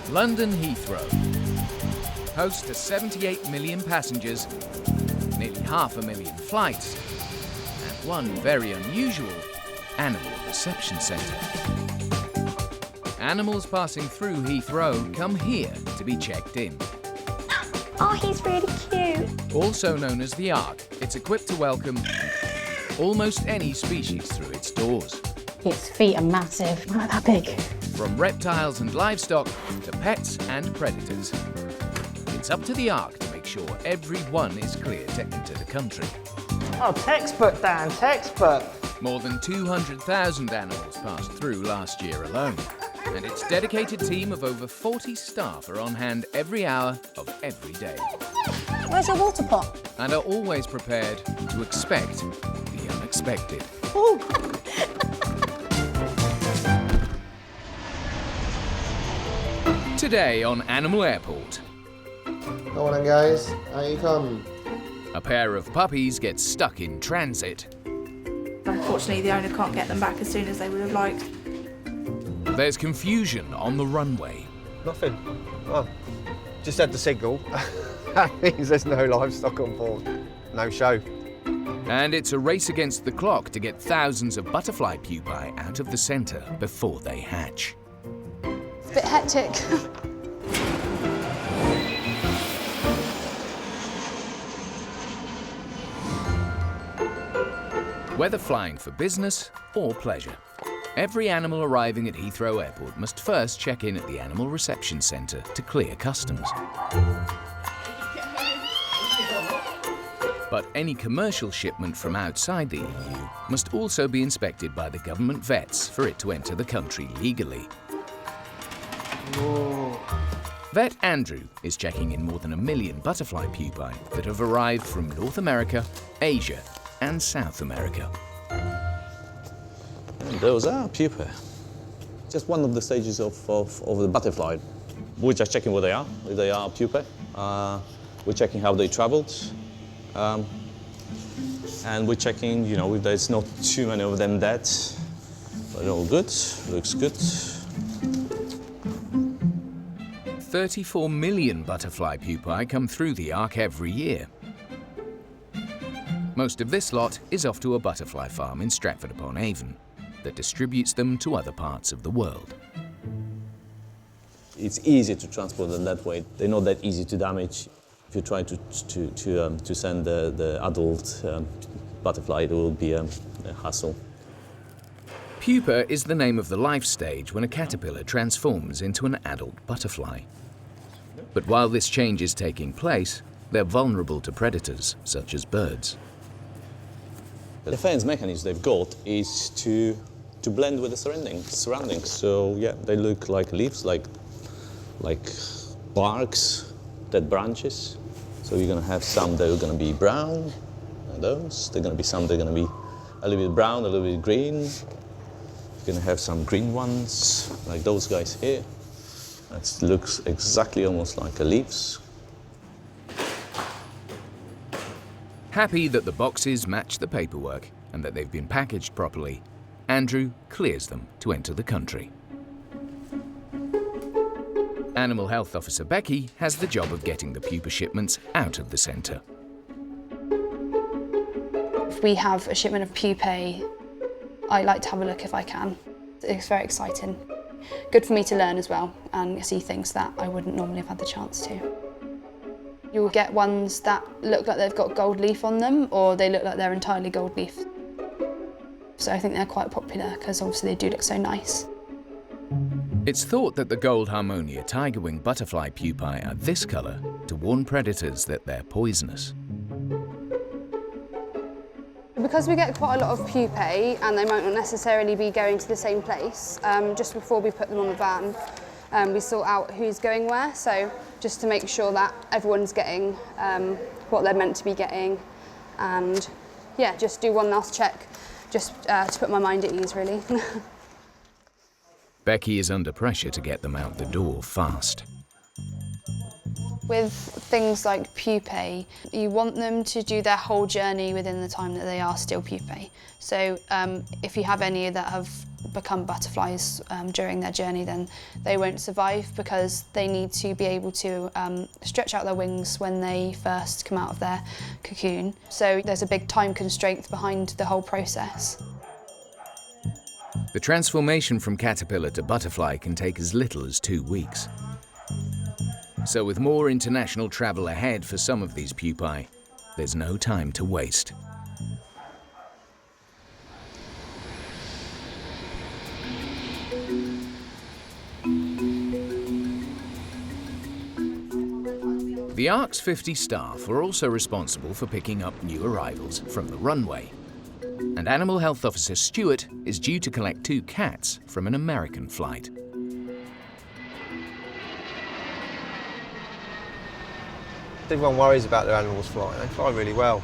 London Heathrow, host to 78 million passengers, nearly 500,000 flights, and one very unusual animal reception centre. Animals passing through Heathrow come here to be checked in. Oh, he's really cute. Also known as the Ark, it's equipped to welcome almost any species through its doors. Its feet are massive, not that big. From reptiles and livestock to pets and predators. It's up to the Ark to make sure everyone is clear to enter the country. Oh, textbook, Dan, textbook. More than 200,000 animals passed through last year alone. And its dedicated team of over 40 staff are on hand every hour of every day. Where's your water pot? And are always prepared to expect the unexpected. Ooh. Today on Animal Airport. Come on then, guys, how you come? A pair of puppies get stuck in transit. Unfortunately, the owner can't get them back as soon as they would have liked. There's confusion on the runway. Nothing. Oh, just had the signal. That means there's no livestock on board. No show. And it's a race against the clock to get thousands of butterfly pupae out of the centre before they hatch. It's a bit hectic. Whether flying for business or pleasure, every animal arriving at Heathrow Airport must first check in at the Animal Reception Centre to clear customs. But any commercial shipment from outside the EU must also be inspected by the government vets for it to enter the country legally. Whoa. Vet Andrew is checking in more than 1 million butterfly pupae that have arrived from North America, Asia and South America. And those are pupae. Just one of the stages of the butterfly. We're just checking what they are, if they are pupae. We're checking how they traveled. And we're checking, if there's not too many of them dead. But all good, looks good. 34 million butterfly pupae come through the Ark every year. Most of this lot is off to a butterfly farm in Stratford-upon-Avon that distributes them to other parts of the world. It's easy to transport them that way. They're not that easy to damage. If you try to send the adult butterfly, it will be a hassle. Pupa is the name of the life stage when a caterpillar transforms into an adult butterfly. But while this change is taking place, they're vulnerable to predators such as birds. The defense mechanism they've got is to blend with the surroundings. So yeah, they look like leaves, like barks, dead branches. So you're going to have some that are going to be brown, and those. They're going to be some that are going to be a little bit brown, a little bit green. You're going to have some green ones, like those guys here. That looks exactly almost like leaves. Happy that the boxes match the paperwork and that they've been packaged properly, Andrew clears them to enter the country. Animal Health Officer Becky has the job of getting the pupa shipments out of the centre. If we have a shipment of pupae, I like to have a look if I can. It's very exciting. Good for me to learn as well and see things that I wouldn't normally have had the chance to. You'll get ones that look like they've got gold leaf on them, or they look like they're entirely gold leaf. So I think they're quite popular because obviously they do look so nice. It's thought that the gold harmonia tiger-wing butterfly pupae are this colour to warn predators that they're poisonous. Because we get quite a lot of pupae and they might not necessarily be going to the same place, just before we put them on the van, we sort out who's going where, so just to make sure that everyone's getting what they're meant to be getting, and yeah, just do one last check, just to put my mind at ease, really. Becky is under pressure to get them out the door fast. With things like pupae, you want them to do their whole journey within the time that they are still pupae. So if you have any that have become butterflies during their journey, then they won't survive, because they need to be able to stretch out their wings when they first come out of their cocoon. So there's a big time constraint behind the whole process. The transformation from caterpillar to butterfly can take as little as 2 weeks. So with more international travel ahead for some of these pupae, there's no time to waste. The ARC's 50 staff are also responsible for picking up new arrivals from the runway. And Animal Health Officer Stuart is due to collect 2 cats from an American flight. Everyone worries about their animals flying. They fly really well.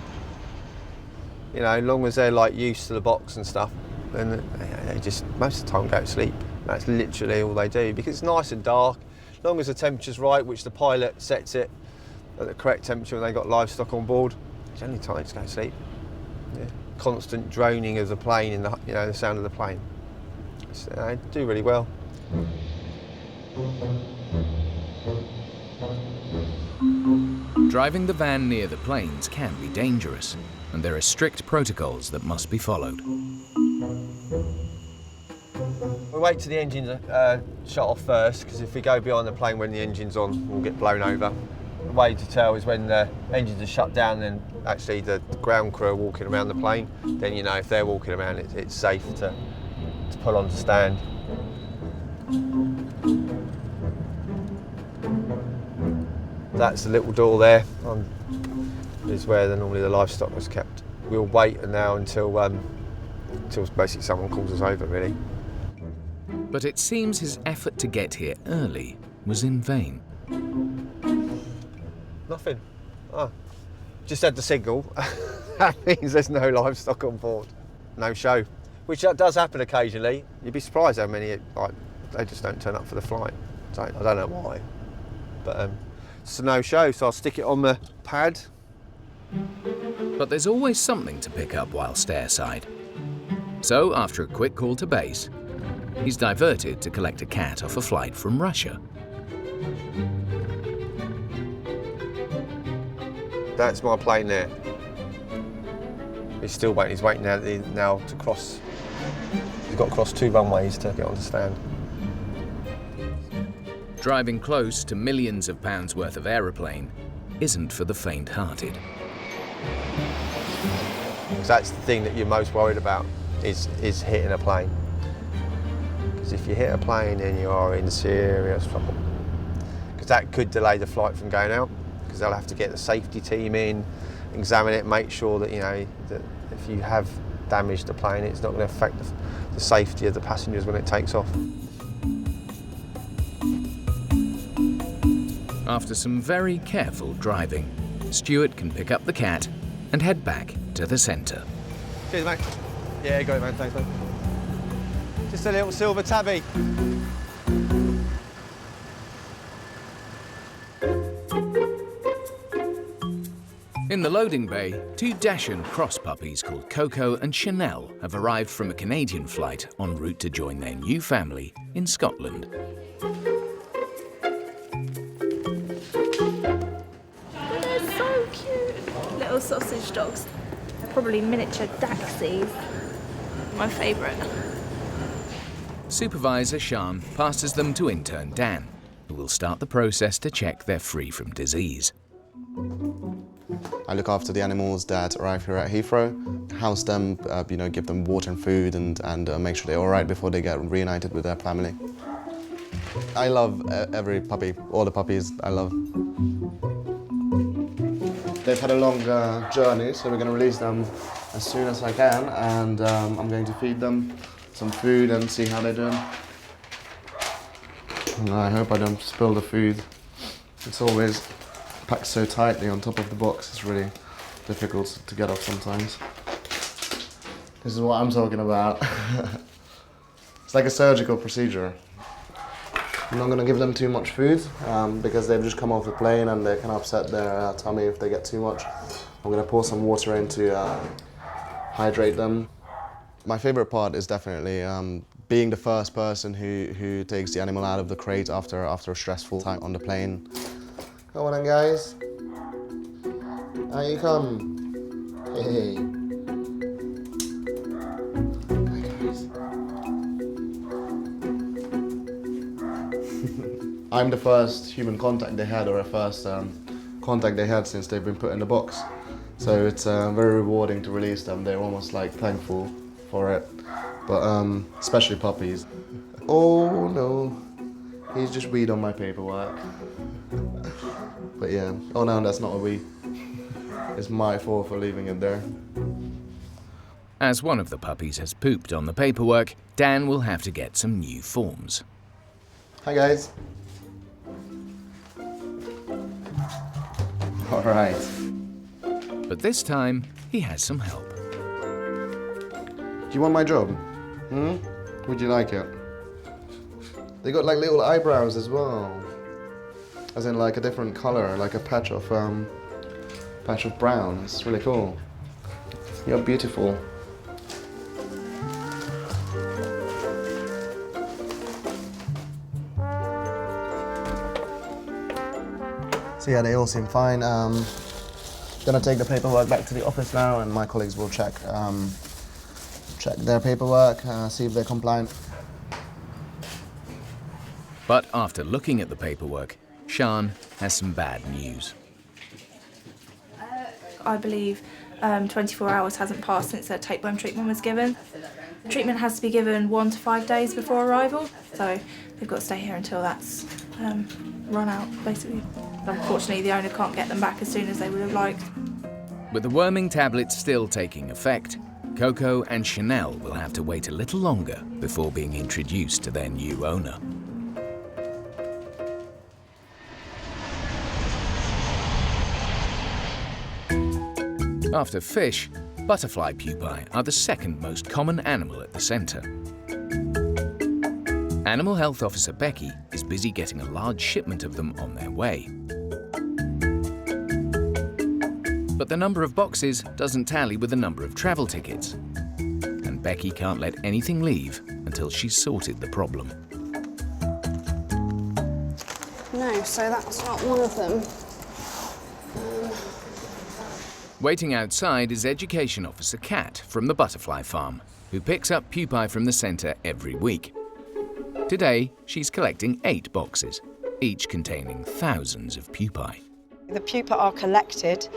You know, as long as they're like used to the box and stuff, then they just most of the time go to sleep. That's literally all they do, because it's nice and dark. As long as the temperature's right, which the pilot sets it at the correct temperature when they've got livestock on board, it's only time to go to sleep. Yeah. Constant droning of the plane and the sound of the plane. They do really well. Driving the van near the planes can be dangerous, and there are strict protocols that must be followed. We wait till the engines are shut off first, because if we go behind the plane when the engine's on, we'll get blown over. The way to tell is when the engines are shut down, then actually the ground crew are walking around the plane. Then you know if they're walking around, it's safe to pull on to stand. That's the little door there, is where normally the livestock was kept. We'll wait now until basically someone calls us over, really. But it seems his effort to get here early was in vain. Nothing. Just had the signal. That means there's no livestock on board. No show. Which does happen occasionally. You'd be surprised how many, they just don't turn up for the flight. So I don't know why. But it's a no show, so I'll stick it on the pad. But there's always something to pick up whilst airside. So after a quick call to base, he's diverted to collect a cat off a flight from Russia. That's my plane there. He's still waiting. He's waiting now to cross. He's got to cross 2 runways to get onto stand. Driving close to millions of pounds worth of aeroplane isn't for the faint-hearted. Because that's the thing that you're most worried about, is hitting a plane. Because if you hit a plane, then you are in serious trouble. Because that could delay the flight from going out, because they'll have to get the safety team in, examine it, make sure that, that if you have damaged the plane, it's not going to affect the safety of the passengers when it takes off. After some very careful driving, Stuart can pick up the cat and head back to the centre. Cheers, mate. Yeah, got it, man. Thanks, mate. Just a little silver tabby. In the loading bay, 2 Dachshund cross puppies called Coco and Chanel have arrived from a Canadian flight en route to join their new family in Scotland. They're so cute. Little sausage dogs. They're probably miniature Dachsies. My favourite. Supervisor Sean passes them to intern Dan, who will start the process to check they're free from disease. I look after the animals that arrive here at Heathrow, house them, give them water and food, and make sure they're all right before they get reunited with their family. I love every puppy, all the puppies I love. They've had a long journey, so we're going to release them as soon as I can, and I'm going to feed them some food and see how they're doing. And I hope I don't spill the food. It's always packed so tightly on top of the box, it's really difficult to get off sometimes. This is what I'm talking about. It's like a surgical procedure. I'm not going to give them too much food because they've just come off the plane and they can upset their tummy if they get too much. I'm going to pour some water in to hydrate them. My favorite part is definitely being the first person who takes the animal out of the crate after a stressful time on the plane. Come on then, guys. Out you come. Hey. Hi, guys. I'm the first human contact they had, or a first contact they had since they've been put in the box. So it's very rewarding to release them. They're almost like thankful for it. But especially puppies. Oh no, he's just weed on my paperwork. But yeah, oh no, that's not a wee. It's my fault for leaving it there. As one of the puppies has pooped on the paperwork, Dan will have to get some new forms. Hi, guys. All right. But this time, he has some help. Do you want my job? Hmm? Would you like it? They got like little eyebrows as well. As in like a different color, like a patch of brown. It's really cool. You're beautiful. So yeah, they all seem fine. Gonna take the paperwork back to the office now, and my colleagues will check their paperwork, see if they're compliant. But after looking at the paperwork, Sian has some bad news. I believe 24 hours hasn't passed since their tapeworm treatment was given. The treatment has to be given 1 to 5 days before arrival, so they've got to stay here until that's run out, basically. Unfortunately, the owner can't get them back as soon as they would have liked. With the worming tablets still taking effect, Coco and Chanel will have to wait a little longer before being introduced to their new owner. After fish, butterfly pupae are the second most common animal at the centre. Animal Health Officer Becky is busy getting a large shipment of them on their way. But the number of boxes doesn't tally with the number of travel tickets. And Becky can't let anything leave until she's sorted the problem. No, so that's not one of them. Waiting outside is Education Officer Kat from the butterfly farm, who picks up pupae from the centre every week. Today, she's collecting 8 boxes, each containing thousands of pupae. The pupae are collected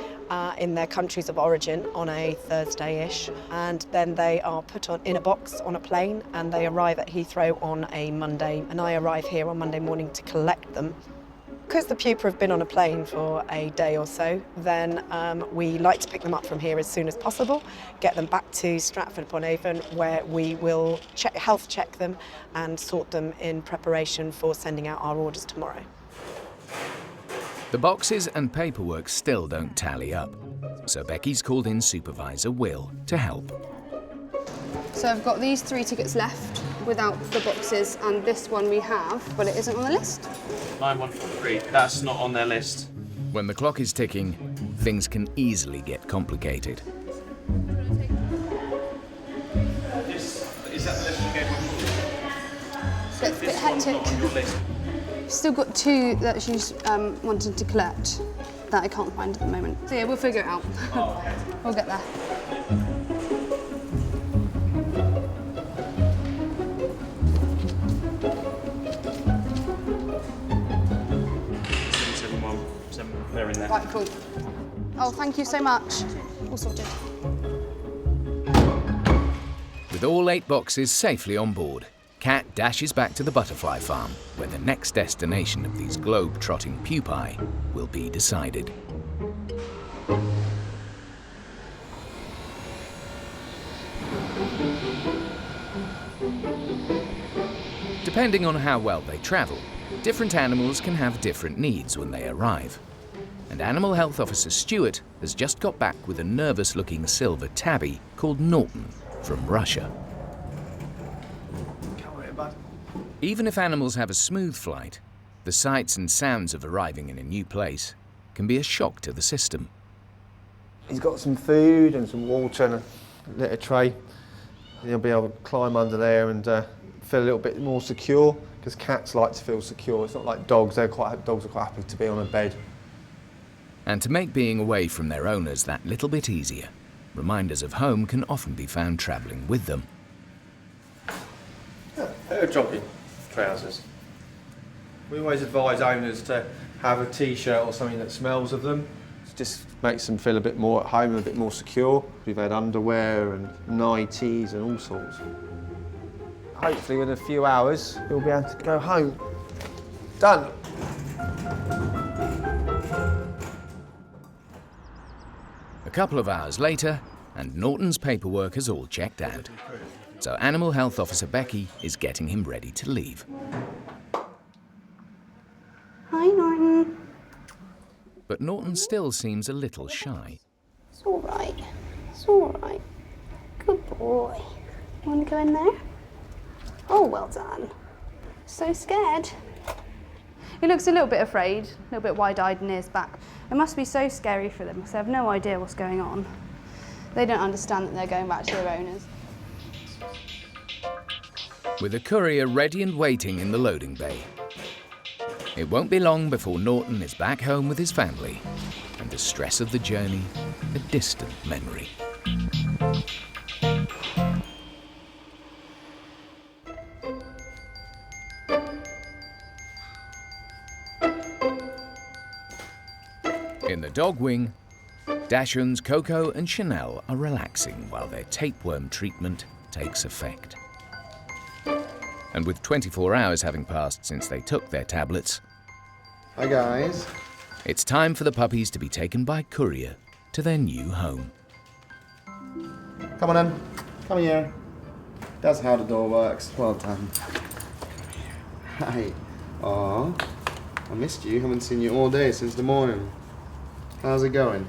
in their countries of origin on a Thursday-ish, and then they are put in a box on a plane, and they arrive at Heathrow on a Monday, and I arrive here on Monday morning to collect them. Because the pupae have been on a plane for a day or so, then we like to pick them up from here as soon as possible, get them back to Stratford-upon-Avon, where we will health check them and sort them in preparation for sending out our orders tomorrow. The boxes and paperwork still don't tally up, so Becky's called in Supervisor Will to help. So I've got these 3 tickets left without the boxes, and this one we have, but it isn't on the list. 9143, that's not on their list. When the clock is ticking, things can easily get complicated. Is that the list you gave me? So it's a bit hectic. Still got 2 that she's wanting to collect that I can't find at the moment. So yeah, we'll figure it out. Oh, okay. We'll get there. They're in there. Right, cool. Oh, thank you so much. All sorted. With all 8 boxes safely on board, Kat dashes back to the butterfly farm, where the next destination of these globe-trotting pupae will be decided. Depending on how well they travel, different animals can have different needs when they arrive. And Animal Health Officer Stuart has just got back with a nervous-looking silver tabby called Norton from Russia. Even if animals have a smooth flight, the sights and sounds of arriving in a new place can be a shock to the system. He's got some food and some water and a litter tray. He'll be able to climb under there and feel a little bit more secure, because cats like to feel secure. It's not like dogs. Dogs are quite happy to be on a bed. And to make being away from their owners that little bit easier, reminders of home can often be found travelling with them. Yeah, pair of jogging trousers. We always advise owners to have a t-shirt or something that smells of them. It just makes them feel a bit more at home, a bit more secure. We've had underwear and nighties and all sorts. Hopefully within a few hours, we'll be able to go home. Done. A couple of hours later, and Norton's paperwork is all checked out. So Animal Health Officer Becky is getting him ready to leave. Hi, Norton. But Norton still seems a little shy. It's all right. It's all right. Good boy. You want to go in there? Oh, well done. So scared. He looks a little bit afraid, a little bit wide-eyed and ears back. It must be so scary for them because they have no idea what's going on. They don't understand that they're going back to their owners. With a courier ready and waiting in the loading bay. It won't be long before Norton is back home with his family, and the stress of the journey a distant memory. In the dog wing, Dachshunds Coco and Chanel are relaxing while their tapeworm treatment takes effect. And with 24 hours having passed since they took their tablets, Hi guys. it's time for the puppies to be taken by courier to their new home. Come on in. Come here. That's how the door works. Well done. Hi. Aw. I missed you. Haven't seen you all day since the morning. How's it going?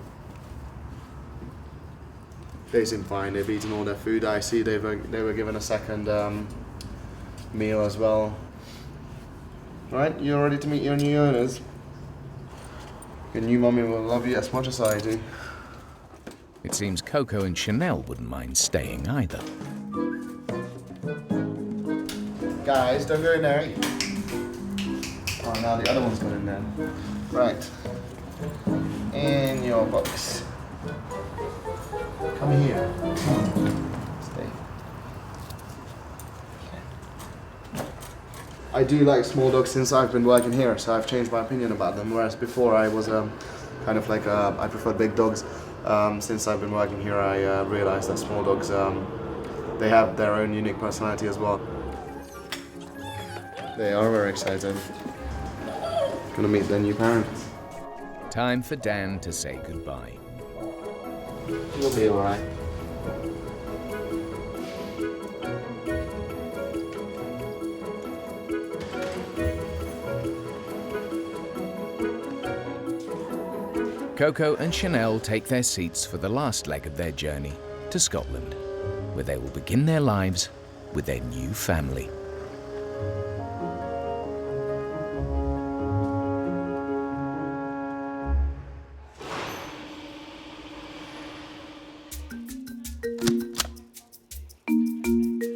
They seem fine. They've eaten all their food. I see they were given a second meal as well. Right, you're ready to meet your new owners? Your new mommy will love you as much as I do. It seems Coco and Chanel wouldn't mind staying either. Guys, don't go in there. Oh, now the other one's gone in there. Right. In your box. Come here. Stay. I do like small dogs since I've been working here, so I've changed my opinion about them. Whereas before I was kind of like I preferred big dogs. Since I've been working here, I realized that small dogs they have their own unique personality as well. They are very excited. Gonna meet their new parents. Time for Dan to say goodbye. You'll be alright. Coco and Chanel take their seats for the last leg of their journey to Scotland, where they will begin their lives with their new family.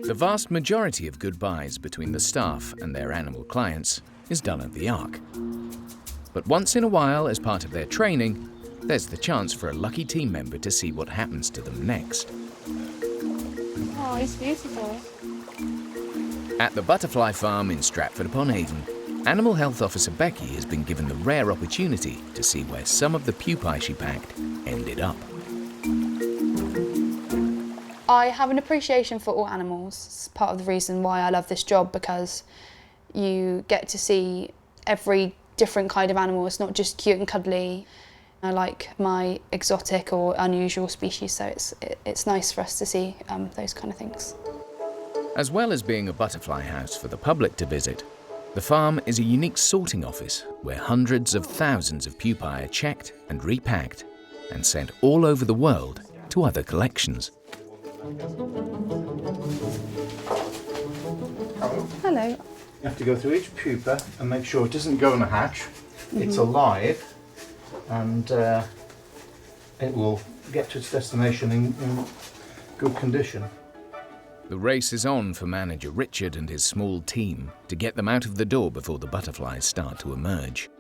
The vast majority of goodbyes between the staff and their animal clients is done at the Ark. But once in a while, as part of their training, there's the chance for a lucky team member to see what happens to them next. Oh, he's beautiful. At the butterfly farm in Stratford-upon-Avon, Animal Health Officer Becky has been given the rare opportunity to see where some of the pupae she packed ended up. I have an appreciation for all animals. It's part of the reason why I love this job, because you get to see every different kind of animal. It's not just cute and cuddly. I like my exotic or unusual species, so it's nice for us to see those kind of things. As well as being a butterfly house for the public to visit, the farm is a unique sorting office where hundreds of thousands of pupae are checked and repacked and sent all over the world to other collections. Hello. You have to go through each pupa and make sure it doesn't go in a hatch. It's alive, and it will get to its destination in good condition. The race is on for manager Richard and his small team to get them out of the door before the butterflies start to emerge.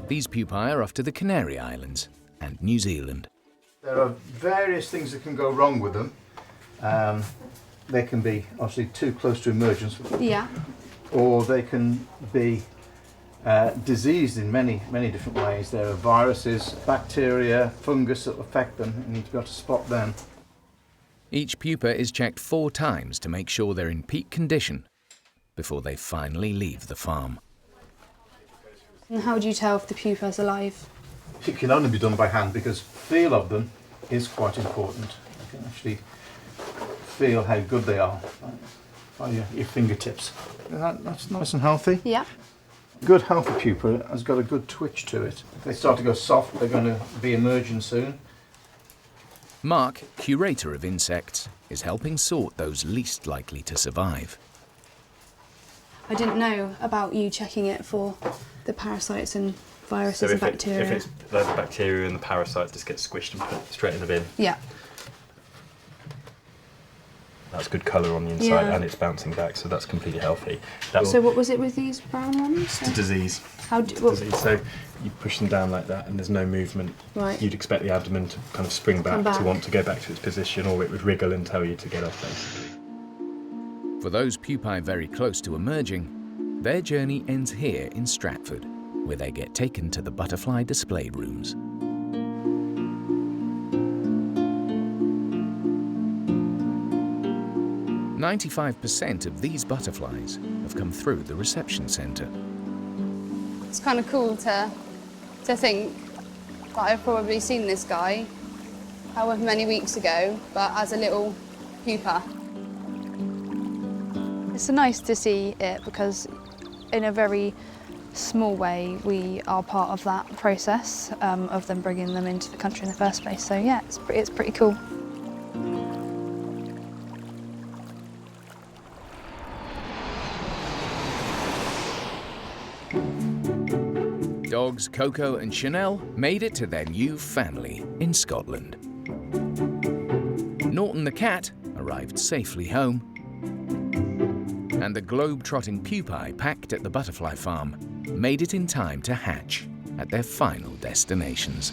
These pupae are off to the Canary Islands and New Zealand. There are various things that can go wrong with them. They can be obviously too close to emergence, Yeah. or they can be diseased in many different ways. There are viruses, bacteria, fungus that affect them. You need to be able to spot them. Each pupa is checked 4 times to make sure they're in peak condition before they finally leave the farm. And how do you tell if the pupa's alive? It can only be done by hand because feel of them is quite important. You can actually feel how good they are by your fingertips. That's nice and healthy. Yeah. Good healthy pupa has got a good twitch to it. If they start to go soft, they're going to be emerging soon. Mark, curator of insects, is helping sort those least likely to survive. I didn't know about you checking it for the parasites and viruses and bacteria. If it's the bacteria and the parasites just get squished and put straight in the bin. Yeah. That's good colour on the inside, Yeah. and it's bouncing back, so that's completely healthy. So what was it with these brown ones? It's a disease. Disease. So you push them down like that and there's no movement. Right. You'd expect the abdomen to kind of spring back, Come back. to want to go back to its position, or it would wriggle and tell you to get off, basically. For those pupae very close to emerging, their journey ends here in Stratford, where they get taken to the butterfly display rooms. "95% of these butterflies have come through the reception centre. It's kind of cool to think that I've probably seen this guy however many weeks ago, but as a little pupa. It's nice to see it because in a very small way we are part of that process of them bringing them into the country in the first place. So yeah, it's pretty cool. Dogs Coco and Chanel made it to their new family in Scotland. Norton the cat arrived safely home. And the globe-trotting pupae packed at the butterfly farm made it in time to hatch at their final destinations.